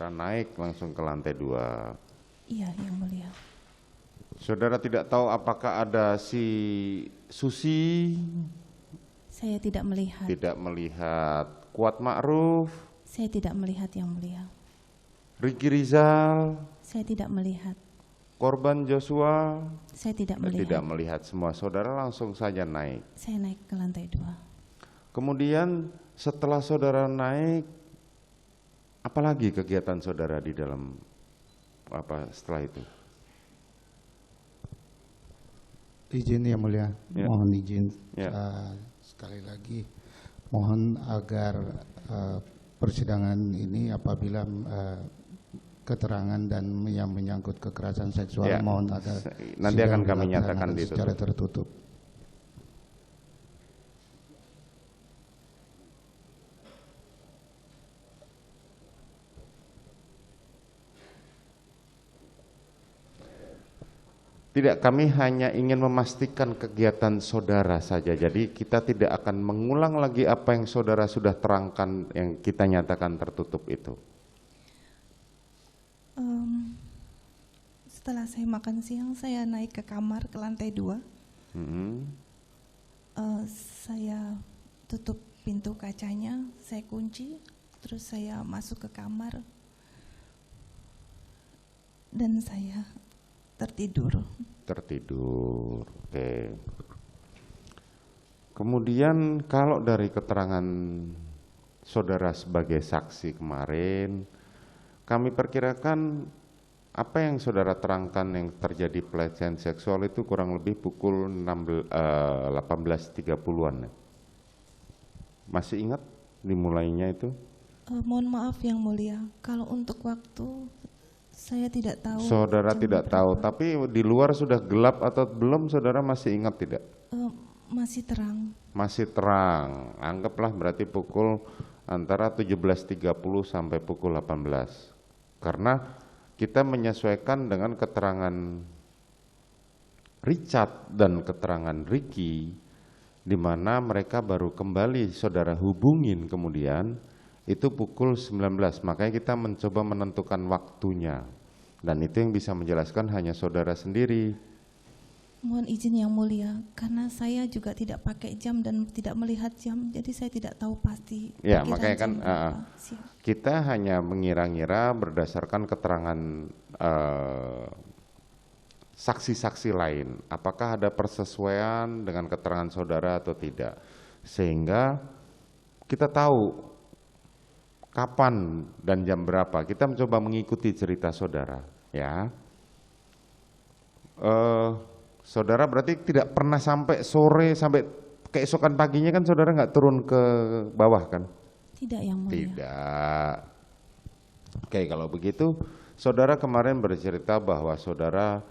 saudara naik langsung ke lantai 2. Iya, Yang Mulia. Saudara tidak tahu apakah ada si Susi? Saya tidak melihat. Tidak melihat. Kuat Ma'ruf? Saya tidak melihat, Yang Mulia. Riki Rizal? Saya tidak melihat. Korban Joshua? Saya tidak melihat. Tidak melihat semua. Saudara langsung saja naik. Saya naik ke lantai 2. Kemudian setelah saudara naik, apalagi kegiatan saudara di dalam setelah itu? Izin Yang Mulia, Ya. mohon izin Ya. sekali lagi mohon agar persidangan ini apabila keterangan dan yang menyangkut kekerasan seksual Ya. mohon agar Nanti akan sidang kami dilaksanakan nyatakan secara ditutup. tertutup. Tidak, kami hanya ingin memastikan kegiatan saudara saja. Jadi kita tidak akan mengulang lagi apa yang saudara sudah terangkan yang kita nyatakan tertutup itu. Setelah saya makan siang, saya naik ke kamar ke lantai 2. Saya tutup pintu kacanya, saya kunci, terus saya masuk ke kamar dan saya tertidur. Tertidur, oke. Kemudian kalau dari keterangan saudara sebagai saksi kemarin, kami perkirakan apa yang saudara terangkan yang terjadi pelecehan seksual itu kurang lebih pukul 18.30-an. Masih ingat dimulainya itu? Mohon maaf Yang Mulia, kalau untuk waktu saya tidak tahu. Saudara jam tidak berapa. tahu, tapi di luar sudah gelap atau belum, saudara masih ingat tidak? Masih terang. Masih terang, anggaplah berarti pukul antara 17.30 sampai pukul 18. Karena kita menyesuaikan dengan keterangan Richard dan keterangan Ricky, di mana mereka baru kembali saudara hubungin kemudian itu pukul 19. Makanya kita mencoba menentukan waktunya, dan itu yang bisa menjelaskan hanya saudara sendiri. Mohon izin Yang Mulia, karena saya juga tidak pakai jam dan tidak melihat jam, jadi saya tidak tahu pasti. Ya, perkiraan makanya kan jam berapa. Siap. kita hanya mengira-ngira berdasarkan keterangan saksi-saksi lain, apakah ada persesuaian dengan keterangan saudara atau tidak, sehingga kita tahu kapan dan jam berapa. Kita mencoba mengikuti cerita saudara, ya. Saudara berarti tidak pernah sampai sore, sampai keesokan paginya kan saudara nggak turun ke bawah kan? Tidak Yang Mulia. Tidak. Oke, kalau begitu saudara kemarin bercerita bahwa saudara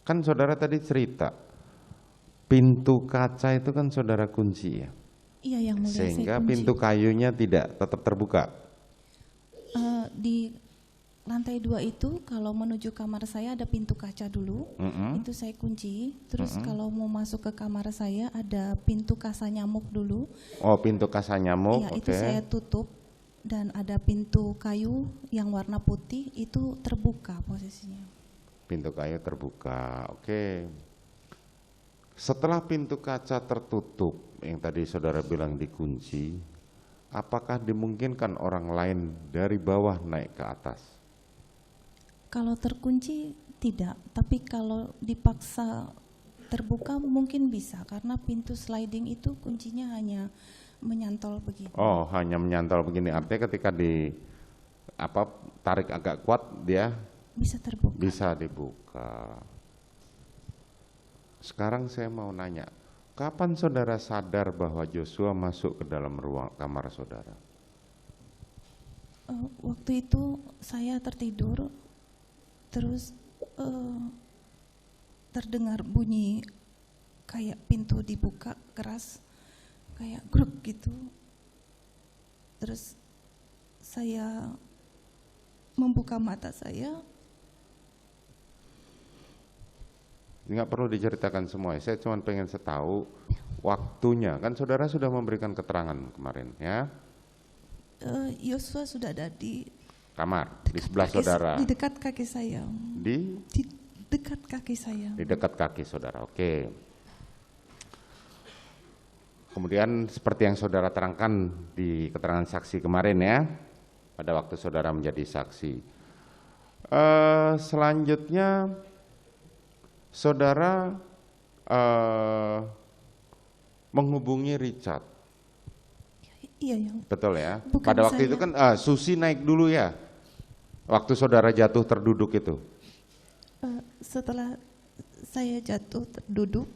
kan saudara tadi cerita pintu kaca itu kan saudara kunci ya? Iya Yang Mulia. Sehingga saya kunci. pintu kayunya tidak tetap terbuka. Di lantai 2 itu kalau menuju kamar saya ada pintu kaca dulu, itu saya kunci. Terus kalau mau masuk ke kamar saya ada pintu kasa nyamuk dulu. Oh, pintu kasa nyamuk, Iya, oke. itu saya tutup, dan ada pintu kayu yang warna putih itu terbuka posisinya. Pintu kayu terbuka, oke. Setelah pintu kaca tertutup, yang tadi saudara bilang dikunci, apakah dimungkinkan orang lain dari bawah naik ke atas? Kalau terkunci tidak, tapi kalau dipaksa terbuka mungkin bisa, karena pintu sliding itu kuncinya hanya menyantol begini. Oh, hanya menyantol begini, artinya ketika tarik agak kuat dia Bisa terbuka. bisa dibuka. Sekarang saya mau nanya, kapan saudara sadar bahwa Joshua masuk ke dalam ruang kamar saudara? Waktu itu saya tertidur, terus terdengar bunyi kayak pintu dibuka keras, kayak gruk gitu. Terus saya membuka mata saya. Nggak perlu diceritakan semua, saya cuma pengen tahu waktunya, kan saudara sudah memberikan keterangan kemarin ya, Yosua sudah ada di kamar di sebelah kaki, saudara, di dekat kaki saya, di dekat kaki saya. di dekat kaki saudara. Oke. Kemudian seperti yang saudara terangkan di keterangan saksi kemarin ya, pada waktu saudara menjadi saksi. Selanjutnya saudara menghubungi Richard, Iya, yang betul ya? Bukan Pada waktu saya. itu kan Susi naik dulu ya, waktu saudara jatuh terduduk itu. setelah saya jatuh terduduk,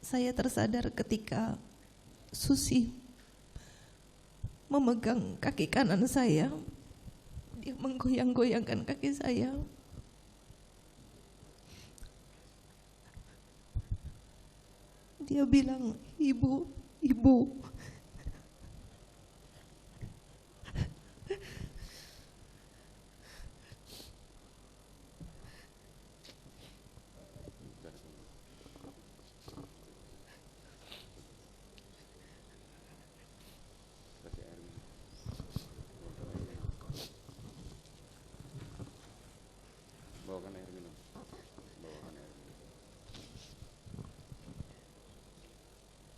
saya tersadar ketika Susi memegang kaki kanan saya, dia menggoyang-goyangkan kaki saya. Dia bilang, ibu, ibu. Bawakan air minum.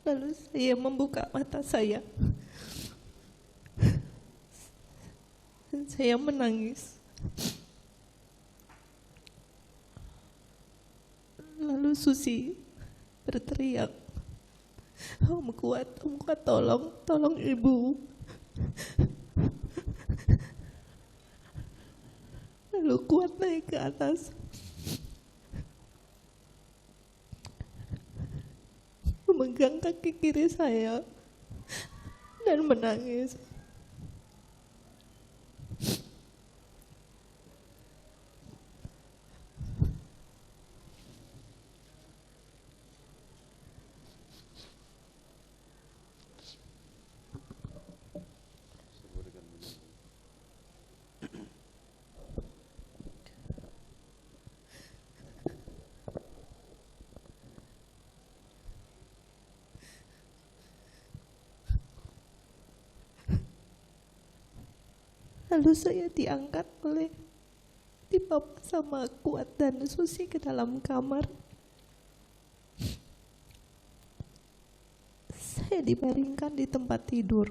Lalu saya membuka mata saya. Dan saya menangis. Lalu Susi berteriak, Om Kuat, tolong ibu. Lalu Kuat naik ke atas, memegang kaki kiri saya dan menangis. Lalu saya dibawa sama Kuat dan Susi ke dalam kamar. Saya dibaringkan di tempat tidur.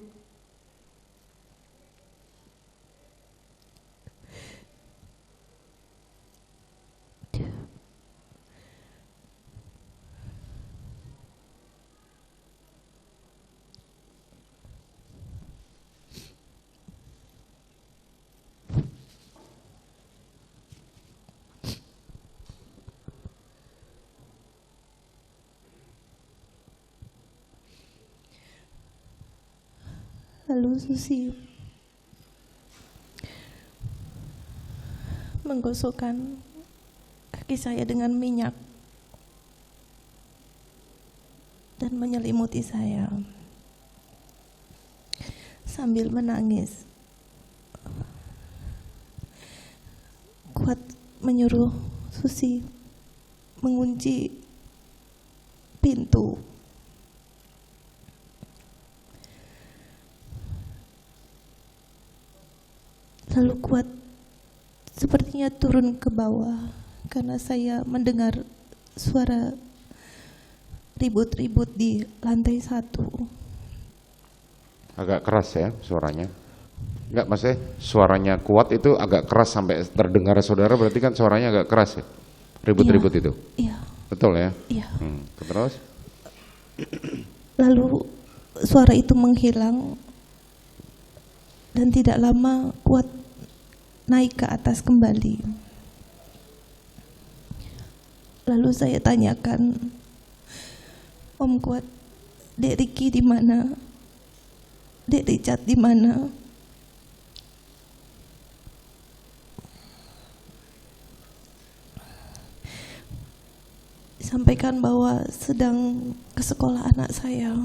Lalu Susi menggosokkan kaki saya dengan minyak dan menyelimuti saya sambil menangis. Kuat menyuruh Susi mengunci pintu. Lalu Kuat sepertinya turun ke bawah karena saya mendengar suara ribut-ribut di lantai 1. Agak keras ya suaranya. Enggak, maksudnya suaranya Kuat itu agak keras sampai terdengar saudara, berarti kan suaranya agak keras ya, ribut-ribut itu. Iya. Betul ya? Iya. Terus? Lalu suara itu menghilang dan tidak lama Kuat naik ke atas kembali. Lalu saya tanyakan, Om Kuat, Dek Riki di mana? Dek Richard di mana? Sampaikan bahwa sedang ke sekolah anak saya.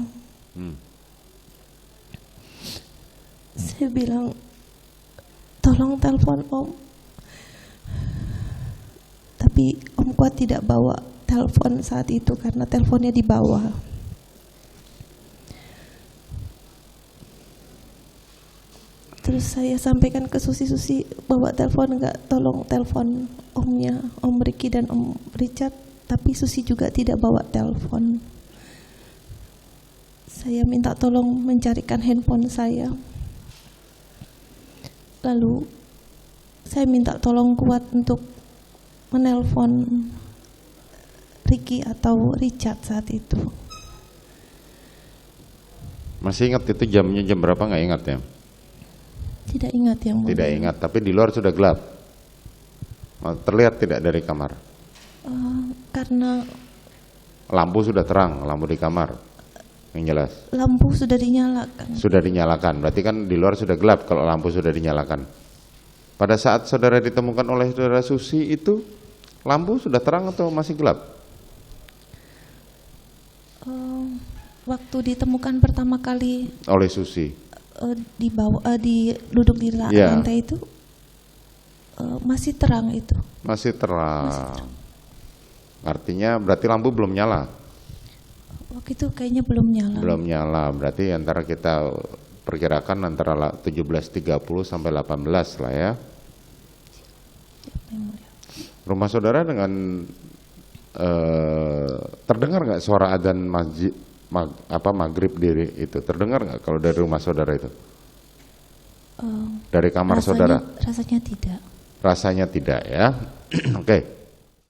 Saya bilang, tolong telepon Om. Tapi Om Kuat tidak bawa telepon saat itu karena teleponnya di bawah. Terus saya sampaikan ke Susi bawa telepon enggak, tolong telepon omnya, Om Ricky dan Om Richard, tapi Susi juga tidak bawa telepon. Saya minta tolong mencarikan handphone saya. Lalu saya minta tolong Kuat untuk menelpon Ricky atau Richard saat itu. Masih ingat itu jamnya jam berapa? Nggak ingat ya? Tidak ingat yang mulia. Tidak ingat, tapi di luar sudah gelap. Terlihat tidak dari kamar? Karena Lampu sudah terang, lampu di kamar, yang jelas. lampu sudah dinyalakan. Sudah dinyalakan, berarti kan di luar sudah gelap kalau lampu sudah dinyalakan. Pada saat saudara ditemukan oleh saudara Susi itu, lampu sudah terang atau masih gelap? Waktu ditemukan pertama kali Oleh Susi. di bawah, duduk di Ya. lantai itu masih terang itu. Masih terang. Artinya berarti lampu belum nyala. Waktu itu kayaknya belum nyala. Belum nyala, berarti antara kita perkirakan antara 17.30 sampai 18 lah ya. Yang mulia. Rumah saudara dengan terdengar nggak suara adzan masjid maghrib diri itu? Terdengar nggak kalau dari rumah saudara itu? Dari kamar saudara? Rasanya tidak. Rasanya tidak ya. Oke.